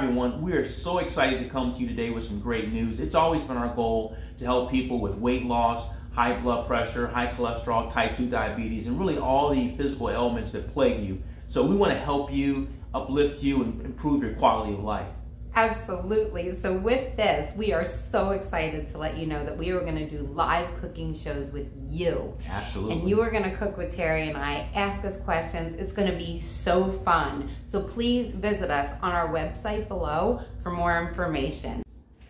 everyone. We are so excited to come to you today with some great news. It's always been our goal to help people with weight loss, high blood pressure, high cholesterol, type 2 diabetes, and really all the physical ailments that plague you. So we want to help you, uplift you, and improve your quality of life. Absolutely. So with this, we are so excited to let you know that we are going to do live cooking shows with you. Absolutely. And you are going to cook with Terry and I, ask us questions. It's going to be so fun. So please visit us on our website below for more information.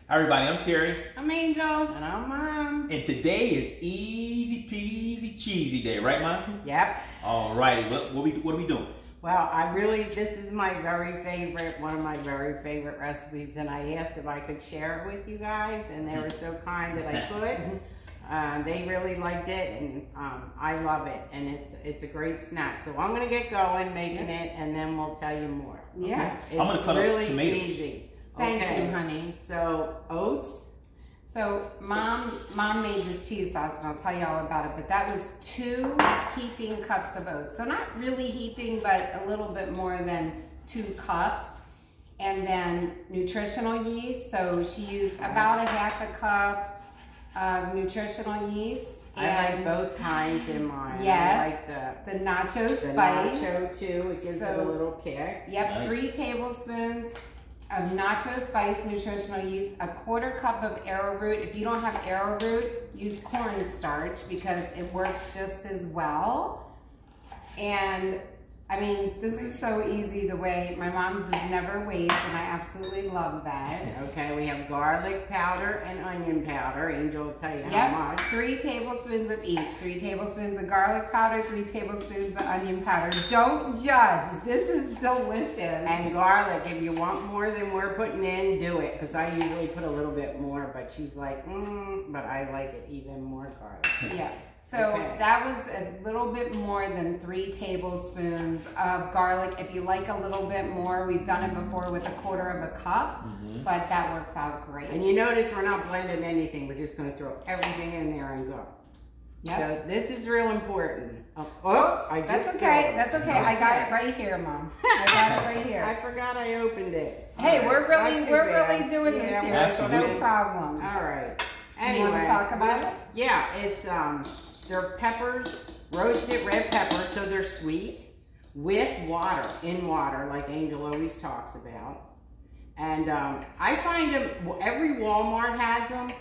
Hi everybody, I'm Terry. I'm Angel. And I'm Mom. And today is easy peasy cheesy day, right Mom? Yep. All righty, what are we doing? Well, this is my very favorite, one of my very favorite recipes, and I asked if I could share it with you guys, and they were so kind that I could. They really liked it, and I love it, and it's a great snack. So I'm gonna get going making it, and then we'll tell you more. Yeah. It's I'm gonna cut really up tomatoes. easy. Thank you, honey. So oats. So mom made this cheese sauce, and I'll tell you all about it, but that was 2 heaping cups of oats. So not really heaping, but a little bit more than 2 cups. And then nutritional yeast. So she used about a half a cup of nutritional yeast. I like both kinds in mine. Yes. I like the nacho spice. nacho too. It gives it a little kick. Yep, Nice. 3 tablespoons of nacho spice nutritional yeast, a 1/4 cup of arrowroot. If you don't have arrowroot, use cornstarch because it works just as well. And I mean, this is so easy the way my mom does never waste, and I absolutely love that. Okay, we have garlic powder and onion powder. Angel will tell you Yep, how much. 3 tablespoons of each. 3 tablespoons of garlic powder, 3 tablespoons of onion powder. Don't judge. This is delicious. And garlic, if you want more than we're putting in, do it. Because I usually put a little bit more, but she's like, but I like it even more garlic. Yeah. So that was a little bit more than 3 tablespoons of garlic. If you like a little bit more, we've done it before with a 1/4 cup, but that works out great. And you notice we're not blending anything. We're just going to throw everything in there and go. Yep. So this is real important. Oops, That's okay. That's okay. I got it right here, Mom. I got it right here. I forgot I opened it. Hey, All we're right, really doing this here. It's no Absolutely. problem. All right. Do you want to talk about it? Yeah, it's they're peppers, roasted red peppers, so they're sweet, with water, in water, like Angel always talks about. And I find them, every Walmart has them,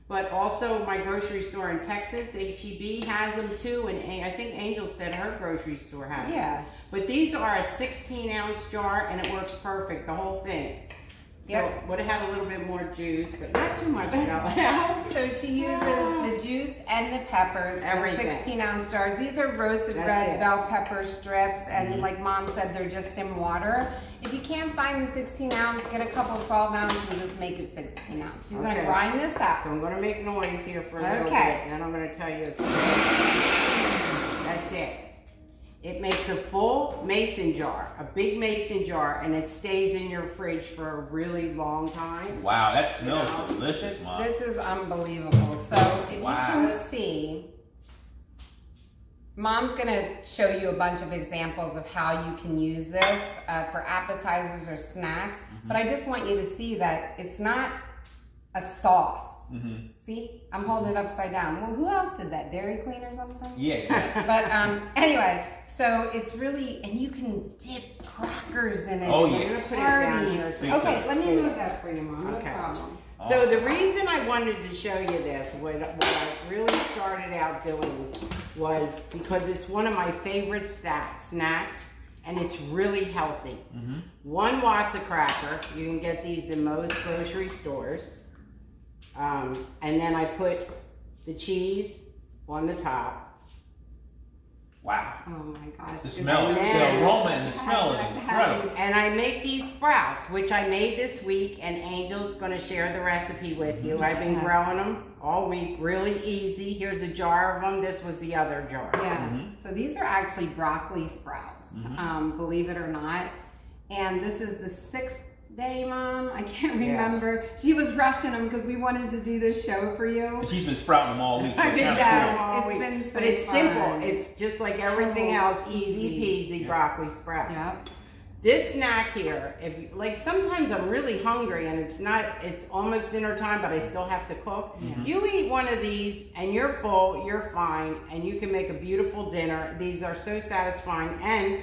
but also my grocery store in Texas, H-E-B, has them too, and I think Angel said her grocery store has them. Yeah. But these are a 16-ounce jar, and it works perfect, the whole thing. Yep. So would have had a little bit more juice, but not too much now. So she uses the juice and the peppers in 16-ounce jars. These are roasted red bell pepper strips, and like Mom said, they're just in water. If you can't find the 16-ounce, get a couple 12-ounce and just make it 16-ounce. She's going to grind this up. So I'm going to make noise here for a little bit, and then I'm going to tell you. That's it. It makes a full mason jar, a big mason jar, and it stays in your fridge for a really long time. Wow, that smells delicious, Mom. This is unbelievable. So if you can see, Mom's gonna show you a bunch of examples of how you can use this for appetizers or snacks, but I just want you to see that it's not a sauce. See, I'm holding it upside down. Well, who else did that? Dairy Queen or something? Yeah, exactly. But anyway, so it's really, and you can dip crackers in it. Oh, and yeah. it's a Put it down party. here so Okay, let me move that for you, Mom. Okay. No problem. So the reason I wanted to show you this, what I really started out doing was because it's one of my favorite snacks, and it's really healthy. 1 Watts of cracker. You can get these in most grocery stores. And then I put the cheese on the top. Wow. Oh my gosh. The smell, the aroma and the smell is incredible. And I make these sprouts, which I made this week, and Angel's going to share the recipe with you. I've been growing them all week, really easy. Here's a jar of them. This was the other jar. Yeah. So these are actually broccoli sprouts, believe it or not. And this is the 6th day, Mom. I can't remember. She was rushing them because we wanted to do this show for you. And she's been sprouting them all week. So I've been Yes, all it's week. been so But it's fun. simple. It's just like everything else, easy easy. peasy broccoli sprouts. Yep. This snack here, if like sometimes I'm really hungry and it's almost dinner time, but I still have to cook. You eat one of these and you're full, you're fine, and you can make a beautiful dinner. These are so satisfying. And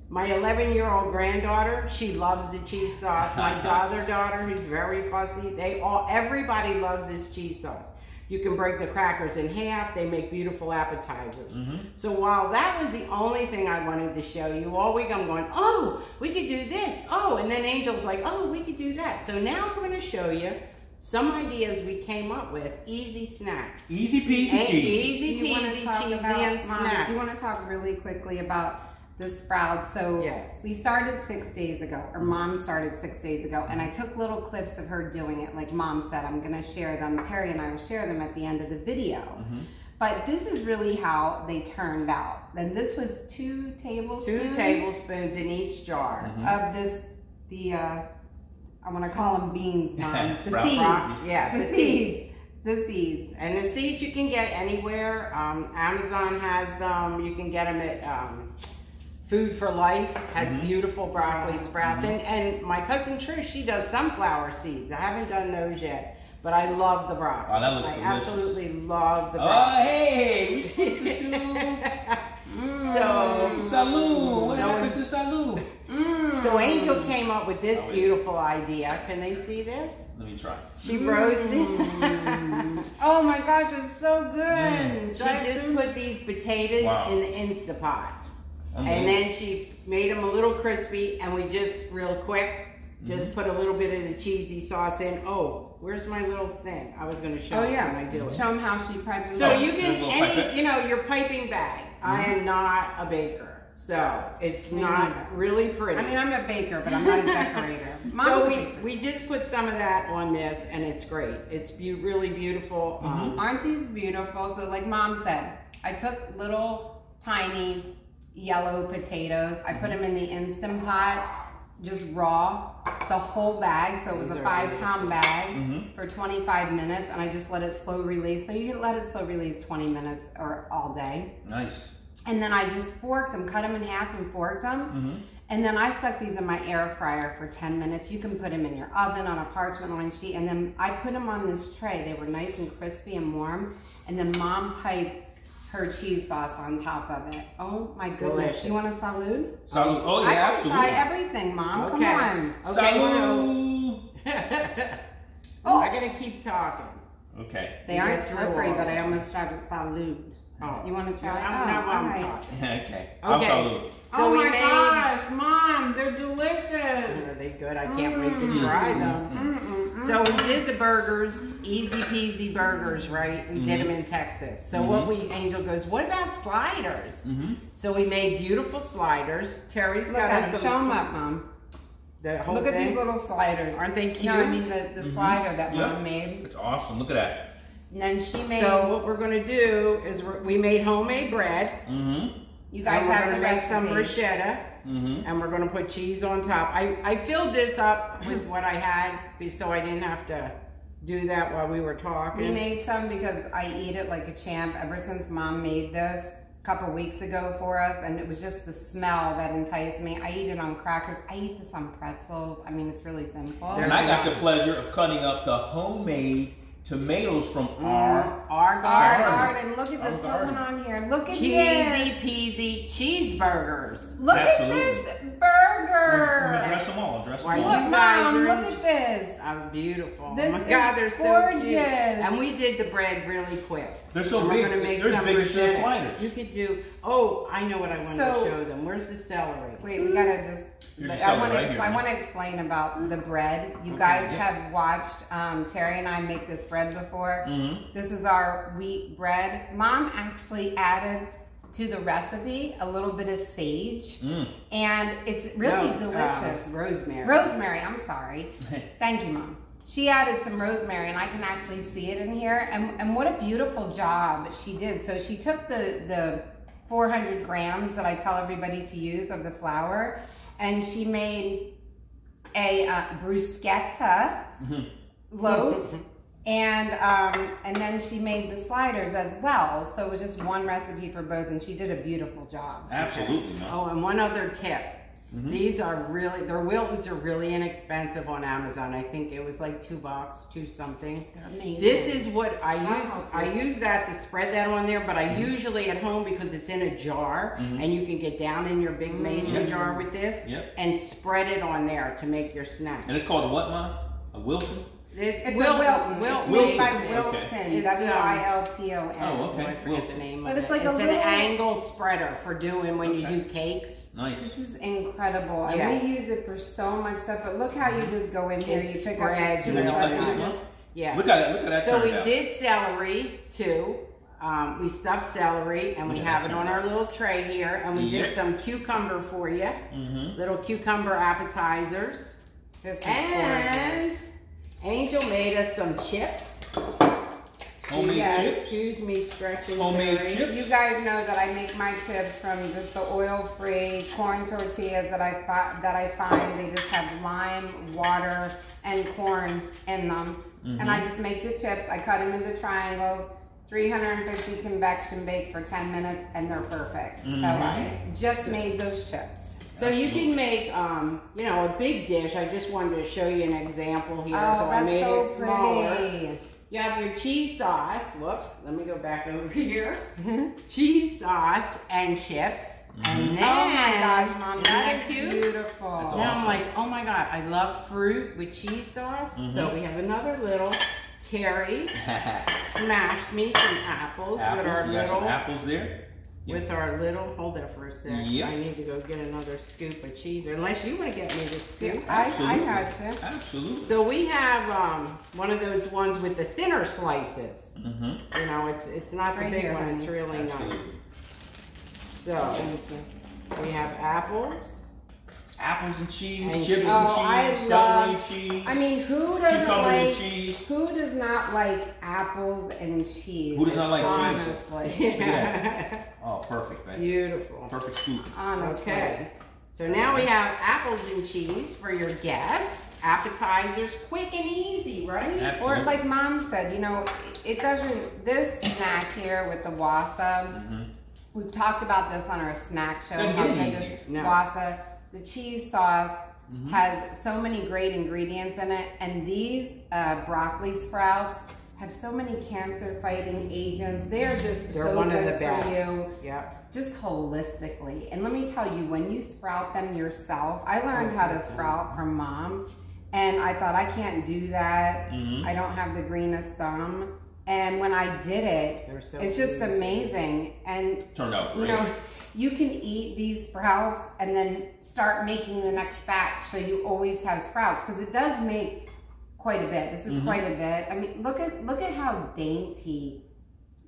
my 11-year-old granddaughter, she loves the cheese sauce. My other daughter, who's very fussy, everybody loves this cheese sauce. You can break the crackers in half. They make beautiful appetizers. So while that was the only thing I wanted to show you, all week I'm going, oh, we could do this. Oh, and then Angel's like, oh, we could do that. So now I'm going to show you some ideas we came up with. Easy snacks. Easy peasy cheese. Easy peasy cheesy and snacks. Do you want to talk really quickly about the sprouts? So yes. We started 6 days ago, or Mom started 6 days ago, and I took little clips of her doing it. Like Mom said, I'm going to share them. Terry and I will share them at the end of the video. But this is really how they turned out. And this was 2 tablespoons. 2 tablespoons in each jar. Of this, I want to call them beans, Mom. The seeds. Yeah, the seeds. The seeds. And the seeds you can get anywhere. Amazon has them. You can get them at Food for Life has beautiful broccoli sprouts. And my cousin Trish, she does sunflower seeds. I haven't done those yet, but I love the broccoli. Oh, that looks delicious. I absolutely love the broccoli. Oh, hey, we supposed to do. Salud. What happened to salud? So Angel came up with this beautiful idea. Can they see this? Let me try. She roasted. Oh my gosh, it's so good. She just put these potatoes in the Instapot. And then she made them a little crispy, and we just, real quick, just put a little bit of the cheesy sauce in. Oh, where's my little thing? I was going to show you when I do it. Show them how she pipes. So you can, your piping bag. I am not a baker, so it's not really pretty. I mean, I'm a baker, but I'm not a decorator. So we just put some of that on this, and it's great. It's really beautiful. Aren't these beautiful? So like Mom said, I took little tiny yellow potatoes. I put them in the Instant Pot, just raw, the whole bag. So it was a 5-pound bag for 25 minutes, and I just let it slow release. So you can let it slow release 20 minutes or all day. Nice. And then I just forked them, cut them in half and forked them. And then I stuck these in my air fryer for 10 minutes. You can put them in your oven on a parchment line sheet. And then I put them on this tray. They were nice and crispy and warm. And then Mom piped her cheese sauce on top of it. Oh my goodness. Delicious. You want a salud? Salud. Oh yeah, absolutely. I can try everything, Mom. Okay. Come on. Salud. I'm going to keep talking. Okay. They aren't slippery, but I almost tried with salud. Oh. You want to try? I'm talking. Okay. Okay. So we made. Gosh, Mom, they're delicious. Are they good? I can't wait to try them. So we did the burgers, easy peasy burgers, right? We did them in Texas. So Angel goes, what about sliders? So we made beautiful sliders. Terry's got us some. Show them up, Mom. The whole Look at thing. these little sliders. Aren't they cute? No, I mean the slider that Mom made. It's awesome. Look at that. And then she made. So what we're going to do is we made homemade bread. You guys have to make some bruschetta. And we're going to put cheese on top. I filled this up with what I had so I didn't have to do that while we were talking. We made some because I eat it like a champ ever since Mom made this a couple weeks ago for us, and it was just the smell that enticed me. I eat it on crackers. I eat this on pretzels. I mean, it's really simple. And I got the pleasure of cutting up the homemade tomatoes from our garden. Look at this. What went on here? Look at Cheesy peasy cheeseburgers. Look at this burger. Dress them all. Dress them Why all. you guys Mom, are look at this. Beautiful. This oh my God, they're gorgeous. So cute. And we did the bread really quick. They're so big. They're as big as their sliders. You could do. Oh, I know what I wanted to show them. Where's the celery? Wait, we gotta just. I want to explain about the bread. You guys have watched Terry and I make this bread before. This is our wheat bread. Mom actually added to the recipe a little bit of sage, and it's really delicious. Rosemary. Rosemary. I'm sorry. Thank you, Mom. She added some rosemary, and I can actually see it in here. And what a beautiful job she did. So she took the 400 grams that I tell everybody to use of the flour, and she made a bruschetta loaf, and then she made the sliders as well. So it was just one recipe for both, and she did a beautiful job. Absolutely. Oh, and one other tip. These are really, their Wiltons are really inexpensive on Amazon. I think it was like $2, $2 something. They're amazing. This is what I use. I use that to spread that on there, but I usually at home, because it's in a jar and you can get down in your big mason jar with this and spread it on there to make your snack. And it's called a what, Mom? A Wilson? It's a Wilton. Wilton. It's made by Wilton. Okay. W-I-L-T-O-N. Oh, okay. I forget the name But of it's it. like It's a an little angle spreader for doing when you do cakes. Nice. This is incredible. And we use it for so much stuff. But look how you just go in here. You pick up the cheese. Yeah. Look at that. So we did celery too. We stuffed celery and we have it on our little tray here. And we did some cucumber for you. Little cucumber appetizers. This is and gorgeous. Angel made us some chips. Homemade chips? Excuse me, stretching. Homemade chips? You guys know that I make my chips from just the oil-free corn tortillas that I find. They just have lime, water, and corn in them. And I just make the chips. I cut them into triangles. 350 convection bake for 10 minutes, and they're perfect. So I just made those chips. So you can make, you know, a big dish. I just wanted to show you an example here. So I made it smaller. Pretty. You have your cheese sauce. Whoops, let me go back over here. Cheese sauce and chips. And then, oh my gosh, Mom, that that's beautiful. That's now awesome. I'm like, oh my God, I love fruit with cheese sauce. So we have another little Terry smashed me some apples with our You got little some apples there? with our little, hold that for a sec. Yep. I need to go get another scoop of cheese, or unless you want to get me the scoop. I got you. Absolutely. So we have one of those ones with the thinner slices. You know, it's not the Right big here, one, honey. it's really Absolutely. nice. So we have apples. Apples and cheese, And chips cheese. and cheese, celery and cheese, I mean, who doesn't cucumbers like? and cheese. Who does not like apples and cheese? Who does not like cheese? Honestly. Yeah. Oh, perfect, man. Beautiful. Perfect scoop. Honestly. Okay. So now we have apples and cheese for your guests. Appetizers, quick and easy, right? Absolutely. Or like Mom said, you know, it doesn't. This snack here with the wasa. We've talked about this on our snack show. Doesn't how get good easy. this No. Wasa, the cheese sauce has so many great ingredients in it, and these broccoli sprouts have so many cancer-fighting agents. They're just They're so one good of the best. for you. Yep. Just holistically. And let me tell you, when you sprout them yourself, I learned how to sprout from Mom, and I thought, I can't do that. I don't have the greenest thumb. And when I did it, So it's just easy. amazing. And Turned out you great. know, you can eat these sprouts and then start making the next batch, so you always have sprouts, because it does make quite a bit. This is quite a bit. I mean, look at how dainty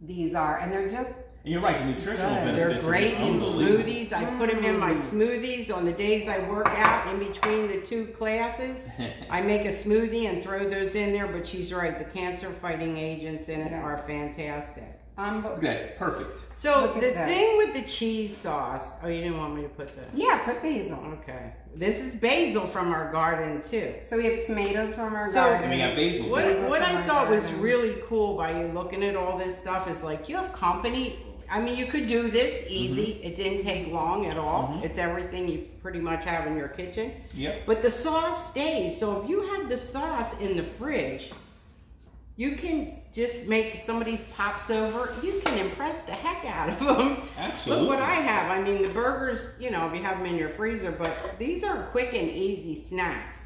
these are, and they're just. And you're right, the nutritional Good. benefits They're great are in unbelievable. smoothies. I put them in my smoothies on the days I work out in between the 2 classes. I make a smoothie and throw those in there, but she's right. The cancer-fighting agents in it are fantastic. Okay, perfect. So Look at the that. thing with the cheese sauce, oh, you didn't want me to put that? Yeah, put basil. Okay. This is basil from our garden too. So we have tomatoes from our So- garden. And we got basil. What from I our thought was garden. really cool by you looking at all this stuff is like, you have company. I mean, you could do this easy. It didn't take long at all. It's everything you pretty much have in your kitchen. Yep. But the sauce stays. So if you have the sauce in the fridge, you can just make somebody's pops over. You can impress the heck out of them. Absolutely. Look what I have. I mean, the burgers, you know, if you have them in your freezer, but these are quick and easy snacks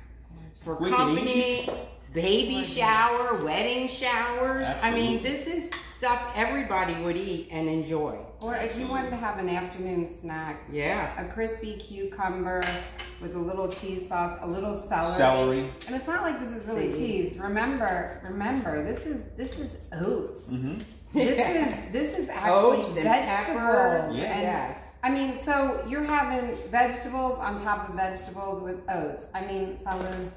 for Quick and company, baby shower, wedding showers. I mean, Absolutely. this is stuff everybody would eat and enjoy. Or if you wanted to have an afternoon snack, Yeah. a crispy cucumber with a little cheese sauce, a little celery. Celery. And it's not like this is really cheese. Remember, this is oats. This is actually Oats and vegetables. peppers. Yeah. And, Yes. I mean, so you're having vegetables on top of vegetables with oats. I mean, someone.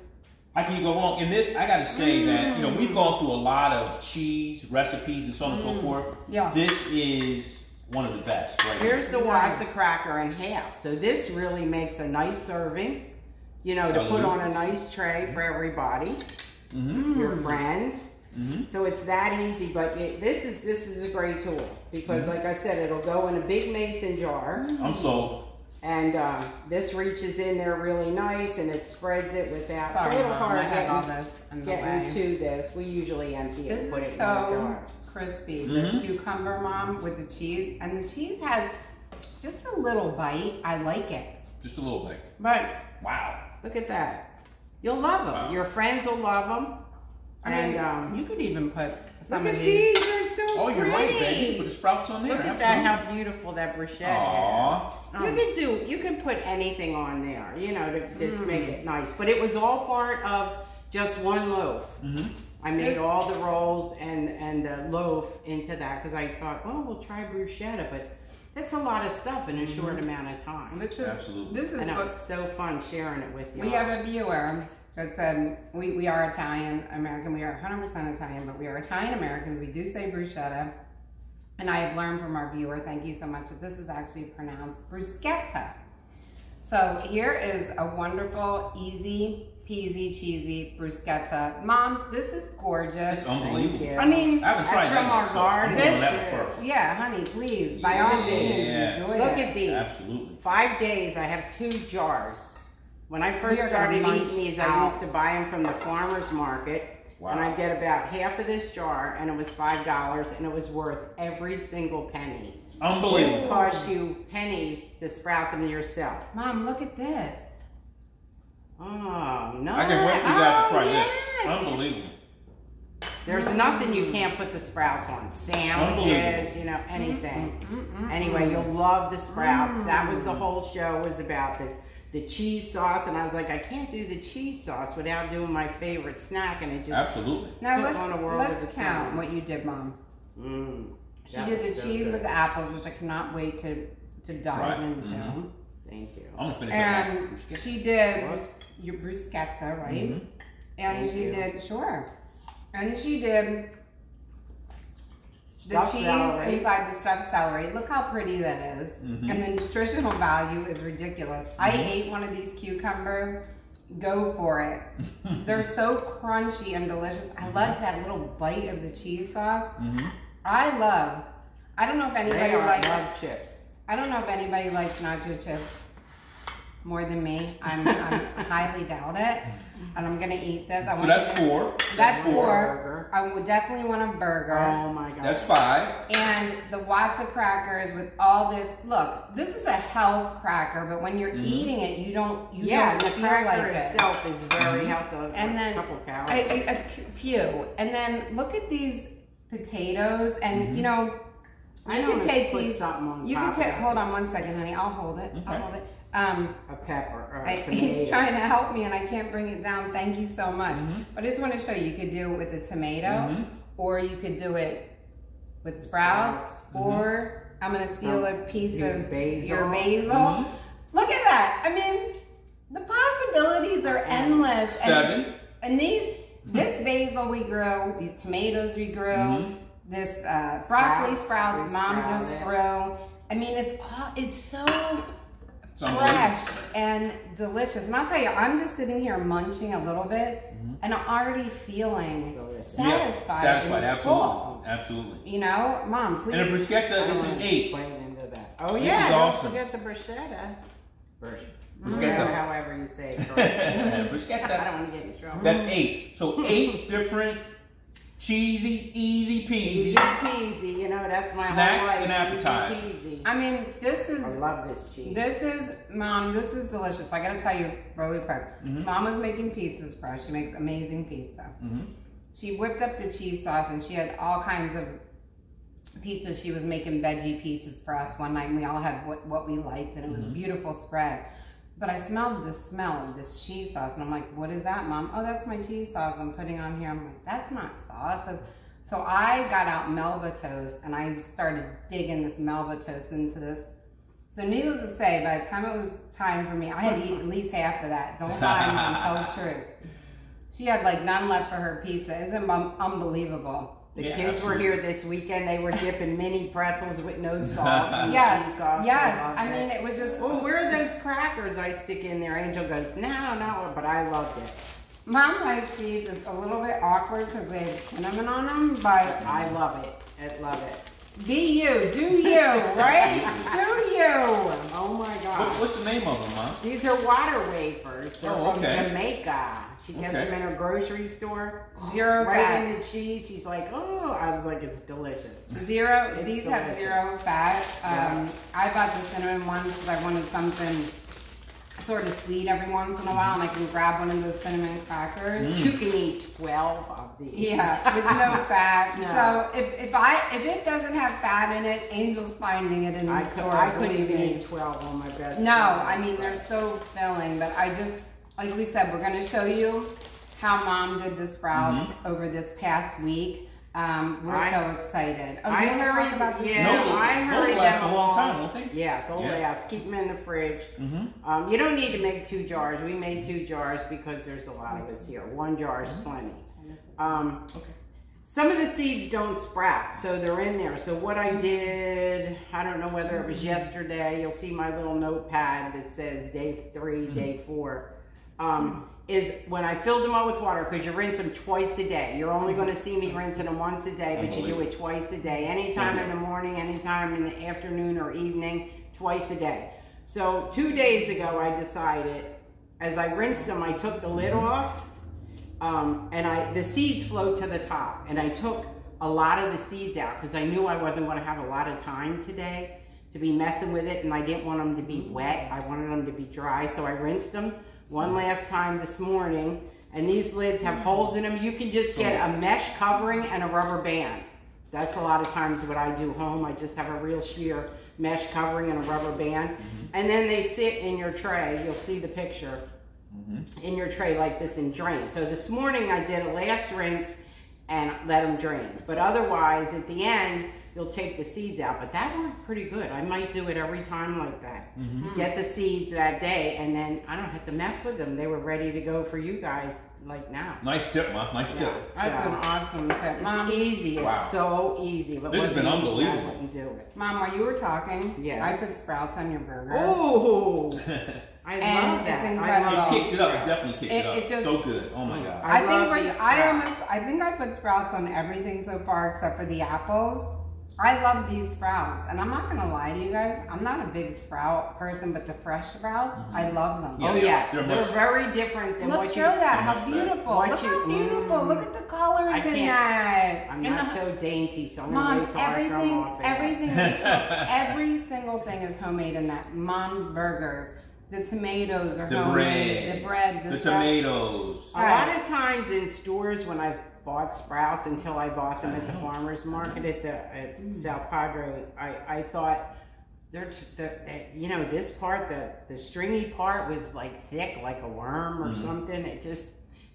How can you go wrong? In this, I got to say that, you know, we've gone through a lot of cheese recipes and so on and so forth. Yeah. This is one of the best, right? Here's the Watsa cracker in half. So this really makes a nice serving, you know, to put on a nice tray for everybody, your friends. So it's that easy, but this is a great tool because, like I said, it'll go in a big mason jar. I'm sold. And this reaches in there really nice, and it spreads it without. Sorry, it's a little Mom, hard I had all this in the getting way. to this. We usually empty it and put it in the so jar. crispy. The cucumber, Mom, with the cheese. And the cheese has just a little bite. I like it. Just a little bit. But Wow. Look at that. You'll love them. Wow. Your friends will love them. And you could even put some look of at these. They're so Oh, you're right, baby. pretty. Put the sprouts on there. Look at that, how beautiful that bruschetta Aww. is. You can put anything on there, you know, to just make it nice. But it was all part of just one loaf. I made all the rolls and the loaf into that because I thought, well, we'll try bruschetta, but that's a lot of stuff in a short amount of time. Absolutely. This is I know, it's so fun sharing it with you. We have a viewer that said, we are Italian American. We are 100% Italian, but we are Italian Americans. We do say bruschetta. And I have learned from our viewer, thank you so much, that this is actually pronounced bruschetta. So here is a wonderful, easy, peasy, cheesy bruschetta. Mom, this is gorgeous. It's unbelievable. I mean, I haven't tried that yet, so I'm going that first. Yeah, honey, please, by all means, enjoy Look it. at these. Absolutely. 5 days, I have 2 jars. When I first We are started gonna eating munch these, I out. used to buy them from the farmer's market. Wow. And I'd get about half of this jar, and it was $5, and it was worth every single penny. Unbelievable. This cost you pennies to sprout them yourself. Mom, look at this. Oh, no. I can wait for you guys to try yes. this. Unbelievable. There's nothing you can't put the sprouts on. Sandwiches, you know, anything. Anyway, you'll love the sprouts. That was the whole show, was about the cheese sauce. And I was like, I can't do the cheese sauce without doing my favorite snack. And it just Absolutely. Now took on a world let's of its count own. what you did, Mom. She That did was the so cheese good. with the apples, which I cannot wait to dive Right. into. Thank you. I'm going to finish And that. she did your bruschetta, right? And Thank she you. did, sure. And she did the Stuffed cheese celery. inside the stuffed celery. Look how pretty that is. And the nutritional value is ridiculous. I ate one of these cucumbers. Go for it. They're so crunchy and delicious. I love that little bite of the cheese sauce. I don't know if anybody likes love chips. I don't know if anybody likes nacho chips more than me. I highly doubt it. And I'm gonna eat this. So that's 4. That's 4. Burger. I would definitely want a burger. Oh my God. That's 5. And the Watson crackers with all this. Look, this is a health cracker, but when you're eating it, you don't the feel cracker like itself is very healthy. And then a couple calories. a few. And then look at these potatoes, and you know, I you can almost take put these. something on You top can of take. it. Hold on one second, honey. I'll hold it. I'll hold it. A pepper or a tomato. He's trying to help me, and I can't bring it down. Thank you so much. But I just want to show you. You could do it with a tomato, or you could do it with sprouts, or I'm going to seal a piece of basil. your basil. Look at that. I mean, the possibilities are endless. 7. And this basil we grew, these tomatoes we grew, this broccoli sprouts Mom just grew. I mean, it's so fresh and delicious. And I'll tell you, I'm just sitting here munching a little bit, and I'm already feeling satisfied. Satisfied, and absolutely. full. Absolutely. You know, Mom, please. And a bruschetta, this is 8. Into that. Oh This yeah, is don't awesome. forget the bruschetta. Bruschetta. However you say it correctly. Bruschetta. I don't want to get in trouble. That's 8. So 8 different cheesy, easy peasy. Easy peasy, you know, that's my Snacks whole life. and appetizers. Easy peasy. I mean, this is. I love this cheese. Mom, this is delicious. I gotta tell you really quick. Mom was making pizzas for us. She makes amazing pizza. She whipped up the cheese sauce, and she had all kinds of pizzas. She was making veggie pizzas for us one night, and we all had what we liked, and it was a beautiful spread. But I smelled the smell of this cheese sauce, and I'm like, what is that, Mom? Oh, that's my cheese sauce I'm putting on here. I'm like, that's not sauce. So I got out Melba toast, and I started digging this Melba toast into this. So needless to say, by the time it was time for me, I had eaten at least half of that. Don't lie, Mom, tell the truth. She had like none left for her pizza. Isn't it unbelievable? The kids were here this weekend. They were dipping mini pretzels with no salt and Yes, cheese sauce. yes. I mean, it was just. Well, where are those crackers I stick in there? Angel goes, no, but I loved it. Mom likes these. It's a little bit awkward because they have cinnamon on them, but I love it. I love it. Be you, do you, right? Do you. Oh my God. What's the name of them, Mom? These are water wafers. They're from okay. Jamaica. She gets them in her grocery store. Zero right fat. in the cheese. She's like, oh, I was like, it's delicious. Zero. It's These delicious. have zero fat. I bought the cinnamon ones because I wanted something sort of sweet every once in a while, and I can grab one of those cinnamon crackers. You can eat 12 of these. Yeah, with no fat. No. So if it doesn't have fat in it, Angel's finding it in the store. I couldn't even believe me. eat 12 on my best. No, I mean they're so filling, but I just, like we said, we're going to show you how Mom did the sprouts over this past week. We're so excited. Oh, I you want to hurried, talk about this? I hurried those last them a long along. time, don't they? Yeah, they'll last. Keep them in the fridge. You don't need to make 2 jars. We made 2 jars because there's a lot of us here. 1 jar is plenty. Some of the seeds don't sprout, so they're in there. So what I did, I don't know whether it was yesterday, you'll see my little notepad that says day 3, day 4, is when I filled them up with water, because you rinse them twice a day. You're only going to see me rinsing them once a day, but you do it twice a day. Anytime in the morning, anytime in the afternoon or evening, twice a day. So 2 days ago, I decided, as I rinsed them, I took the lid off, and the seeds float to the top, and I took a lot of the seeds out because I knew I wasn't going to have a lot of time today to be messing with it, and I didn't want them to be wet. I wanted them to be dry, so I rinsed them one last time this morning, and these lids have holes in them. You can just get a mesh covering and a rubber band. That's a lot of times what I do home. I just have a real sheer mesh covering and a rubber band, and then they sit in your tray. You'll see the picture. In your tray like this and drain. So this morning I did a last rinse and let them drain. But otherwise, at the end, you'll take the seeds out. But that worked pretty good. I might do it every time like that. Get the seeds that day, and then I don't have to mess with them. They were ready to go for you guys like now. Nice tip, Mom. Nice tip. That's an awesome tip. Mom, It's easy. It's so easy. But This has been unbelievable. I wouldn't do it. Mom, while you were talking, Yes. I put sprouts on your burger. Oh, I And love that. it's incredible. It kicked it up. It definitely kicked it up. It just- so good. Oh my God. I think love these sprouts. I think I put sprouts on everything so far except for the apples. I love these sprouts, and I'm not gonna lie to you guys, I'm not a big sprout person, but the fresh sprouts, I love them. Yeah, Oh yeah, they're they're very different than Look, what show you. that, how much better. beautiful. What Look you- how beautiful. Look at the colors I in can't- that. I'm And not the- so dainty, so I'm gonna Mom, wait till after I'm off. everything is, every single thing is homemade in that. Mom's burgers, the tomatoes are The homemade, the bread, the stuff. tomatoes. A lot of times in stores when I've bought sprouts, until I bought them at the farmer's market at South Padre, I thought you know, this part, the stringy part was like thick like a worm or something. It just,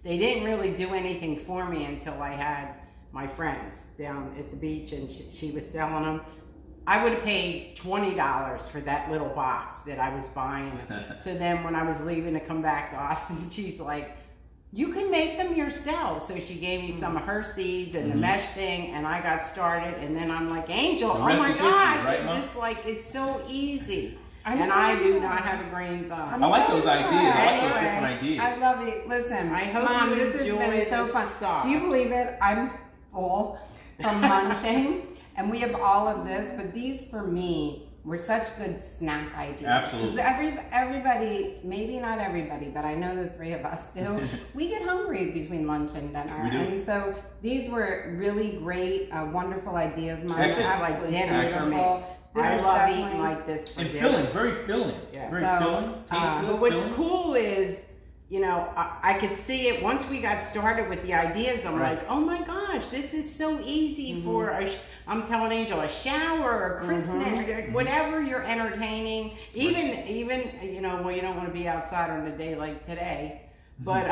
they didn't really do anything for me until I had my friends down at the beach, and she was selling them. I would have paid $20 for that little box that I was buying. So then when I was leaving to come back to Austin, she's like, you can make them yourself. So she gave me some of her seeds and the mesh thing, and I got started. And then I'm like, Angel, oh my gosh, right, it's just like, it's so easy. I'm And so I do glad. not have a green thumb. I like those ideas. I like those Anyway, different ideas. I love it. Listen, I hope Mom, you this has enjoy been so this fun. sauce. Do you believe it? I'm full from munching, and we have all of this, but these for me were such good snack ideas. Absolutely. Because everybody, maybe not everybody, but I know the 3 of us do, we get hungry between lunch and dinner. We do. And so these were really great, wonderful ideas, Mom. That's just like Absolutely dinner for me. beautiful. This I is love definitely- eating like this for And dinner. filling, very filling. Yeah. Very So, filling. Tastes good. But what's filling. cool is, you know, I could see it once we got started with the ideas. I'm Right. like, oh my gosh, this is so easy for I'm telling Angel, a shower, a christening, whatever you're entertaining. Even you know, well, you don't want to be outside on a day like today, but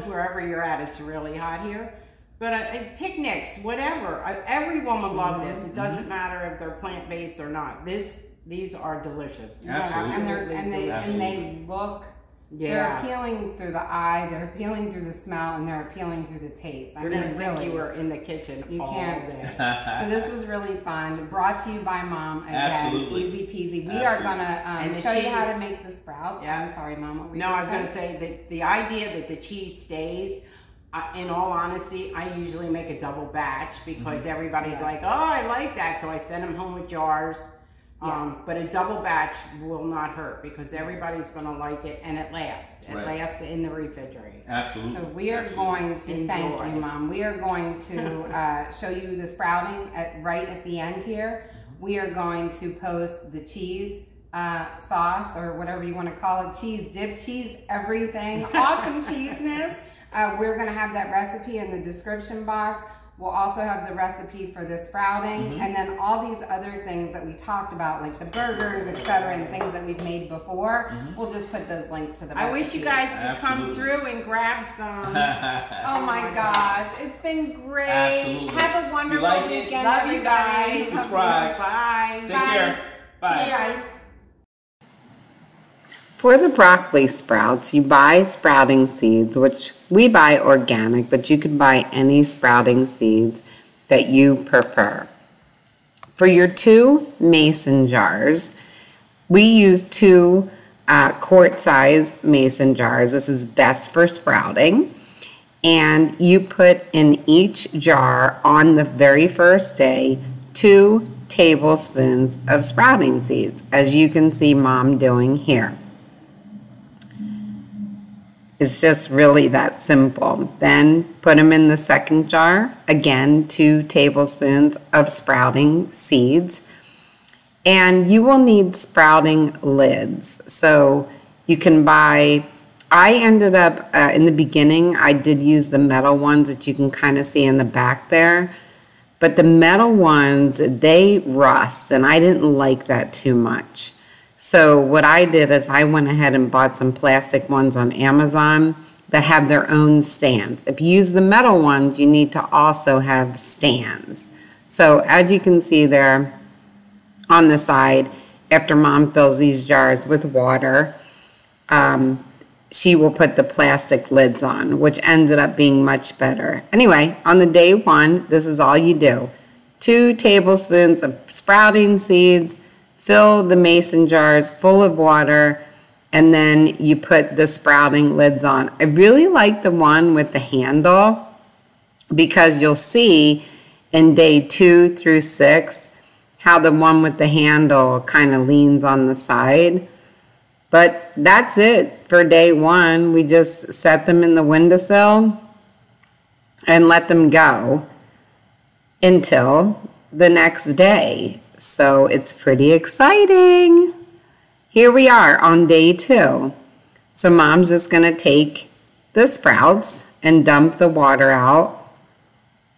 wherever you're at, it's really hot here. But picnics, whatever. Every woman loves this. It doesn't matter if they're plant-based or not. These are delicious. Absolutely. And they look. They're appealing through the eye, they're appealing through the smell, and they're appealing through the taste. You're gonna think you were in the kitchen all day. So this was really fun. Brought to you by Mom again. Absolutely. Easy peasy. We Absolutely. are gonna show you cheese- how to make the sprouts. Yeah. I'm sorry, Mom. What were you No, I was gonna going to say that the idea that the cheese stays, In all honesty, I usually make a double batch because everybody's like, oh, I like that. So I send them home with jars. But a double batch will not hurt because everybody's going to like it and it lasts. It lasts in the refrigerator. Absolutely. So we are going to, thank you, Mom. We are going to show you the sprouting right at the end here. We are going to post the cheese sauce or whatever you want to call it, cheese dip, cheese everything, awesome cheesiness. We're going to have that recipe in the description box. We'll also have the recipe for the sprouting, and then all these other things that we talked about, like the burgers, etc., and things that we've made before. We'll just put those links to the recipe. I wish you guys could come through and grab some. Oh my gosh, it's been great. Absolutely. Have a wonderful weekend. Love you guys. Subscribe. Bye. Take care. Bye. Cheers. For the broccoli sprouts, you buy sprouting seeds, which we buy organic, but you can buy any sprouting seeds that you prefer. For your 2 mason jars, we use 2 quart-sized mason jars. This is best for sprouting. And you put in each jar on the very first day 2 tablespoons of sprouting seeds, as you can see Mom doing here. It's just really that simple. Then put them in the second jar. Again, 2 tablespoons of sprouting seeds. And you will need sprouting lids. So you can buy, I ended up, in the beginning, I did use the metal ones that you can kind of see in the back there. But the metal ones, they rust, and I didn't like that too much. So what I did is I went ahead and bought some plastic ones on Amazon that have their own stands. If you use the metal ones, you need to also have stands. So as you can see there on the side, after Mom fills these jars with water, she will put the plastic lids on, which ended up being much better. Anyway, on the day 1, this is all you do. 2 tablespoons of sprouting seeds. Fill the mason jars full of water, and then you put the sprouting lids on. I really like the one with the handle because you'll see in day 2 through 6 how the one with the handle kind of leans on the side. But that's it for day 1. We just set them in the windowsill and let them go until the next day. So it's pretty exciting. Here we are on day 2. So Mom's just going to take the sprouts and dump the water out.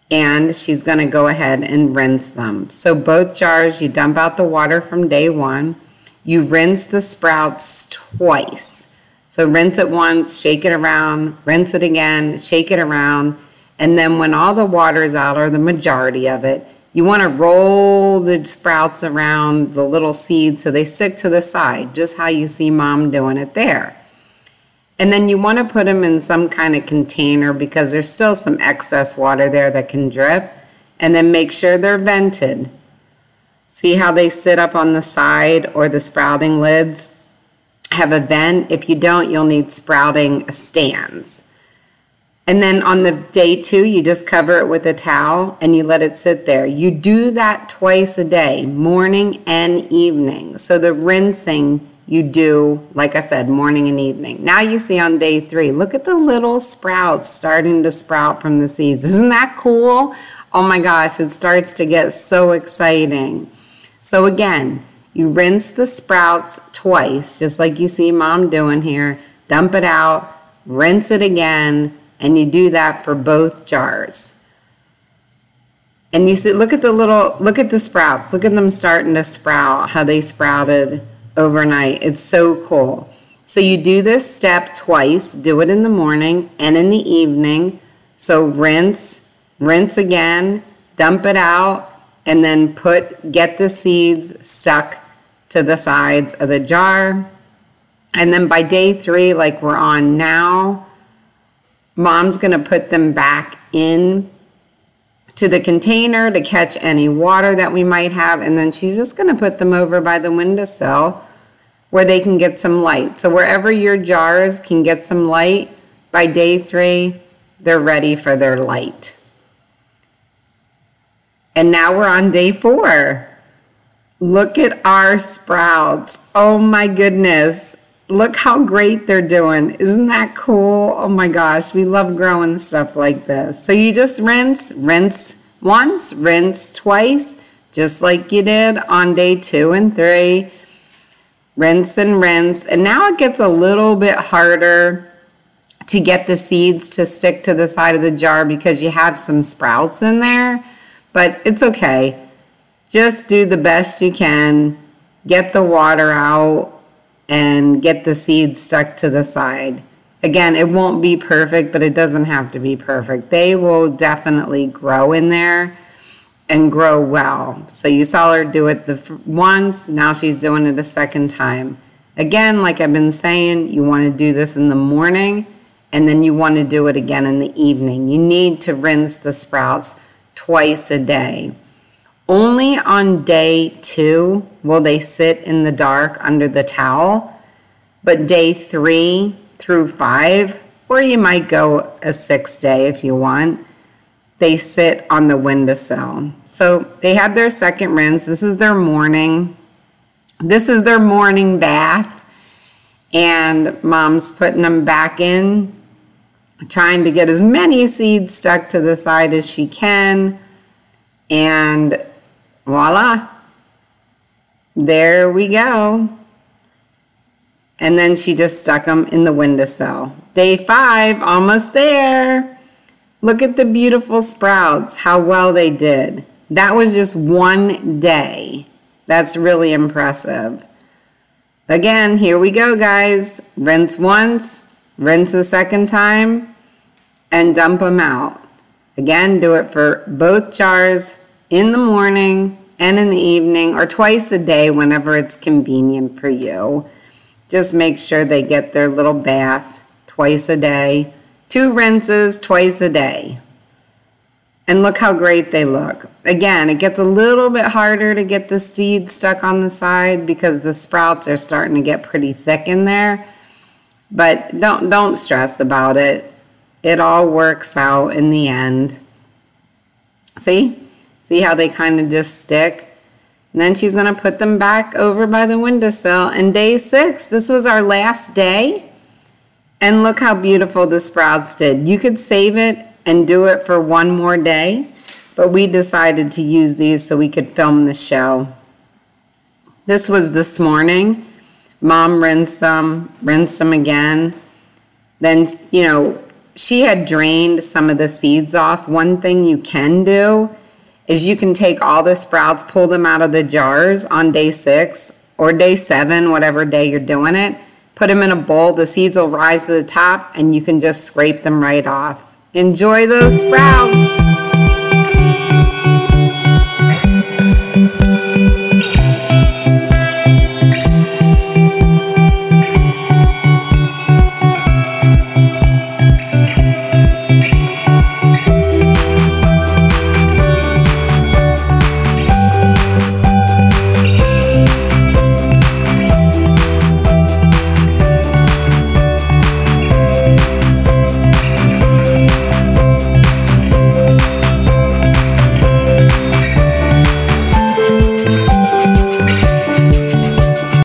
And she's going to go ahead and rinse them. So both jars, you dump out the water from day 1. You rinse the sprouts twice. So rinse it once, shake it around, rinse it again, shake it around. And then when all the water's out, or the majority of it, you want to roll the sprouts around the little seeds so they stick to the side, just how you see Mom doing it there. And then you want to put them in some kind of container because there's still some excess water there that can drip. And then make sure they're vented. See how they sit up on the side, or the sprouting lids have a vent? If you don't, you'll need sprouting stands. And then on the day 2, you just cover it with a towel and you let it sit there. You do that twice a day, morning and evening. So the rinsing you do, like I said, morning and evening. Now you see on day 3, look at the little sprouts starting to sprout from the seeds. Isn't that cool? Oh my gosh, it starts to get so exciting. So again, you rinse the sprouts twice, just like you see Mom doing here. Dump it out, rinse it again, and you do that for both jars. And you see, look at the sprouts. Look at them starting to sprout, how they sprouted overnight. It's so cool. So you do this step twice. Do it in the morning and in the evening. So rinse again, dump it out, and then get the seeds stuck to the sides of the jar. And then by day 3, like we're on now, Mom's going to put them back in to the container to catch any water that we might have, and then she's just going to put them over by the windowsill where they can get some light. So wherever your jars can get some light, by day 3, they're ready for their light. And now we're on day 4. Look at our sprouts. Oh my goodness. Look how great they're doing. Isn't that cool? Oh my gosh, we love growing stuff like this. So you just rinse once, rinse twice, just like you did on day 2 and 3. Rinse and rinse. And now it gets a little bit harder to get the seeds to stick to the side of the jar because you have some sprouts in there. But it's okay. Just do the best you can. Get the water out and get the seeds stuck to the side. Again, it won't be perfect, but it doesn't have to be perfect. They will definitely grow in there and grow well. So you saw her do it once, now she's doing it a second time. Again, like I've been saying, you want to do this in the morning and then you want to do it again in the evening. You need to rinse the sprouts twice a day. Only on day 2 will they sit in the dark under the towel, but day 3 through 5, or you might go a 6th day if you want, they sit on the windowsill. So they had their second rinse. This is their morning. This is their morning bath, and Mom's putting them back in, trying to get as many seeds stuck to the side as she can, and voila, there we go. And then she just stuck them in the windowsill. Day 5, almost there. Look at the beautiful sprouts, how well they did. That was just one day. That's really impressive. Again, here we go, guys. Rinse once, rinse a second time, and dump them out. Again, do it for both jars in the morning and in the evening, or twice a day whenever it's convenient for you. Just make sure they get their little bath twice a day. 2 rinses twice a day. And look how great they look. Again, it gets a little bit harder to get the seeds stuck on the side because the sprouts are starting to get pretty thick in there. But don't stress about it. It all works out in the end. See how they kind of just stick? And then she's going to put them back over by the windowsill. And day 6, this was our last day. And look how beautiful the sprouts did. You could save it and do it for one more day, but we decided to use these so we could film the show. This was this morning. Mom rinsed them again. Then, you know, she had drained some of the seeds off. One thing you can do is you can take all the sprouts, pull them out of the jars on day 6 or day 7, whatever day you're doing it. Put them in a bowl. The seeds will rise to the top and you can just scrape them right off. Enjoy those sprouts.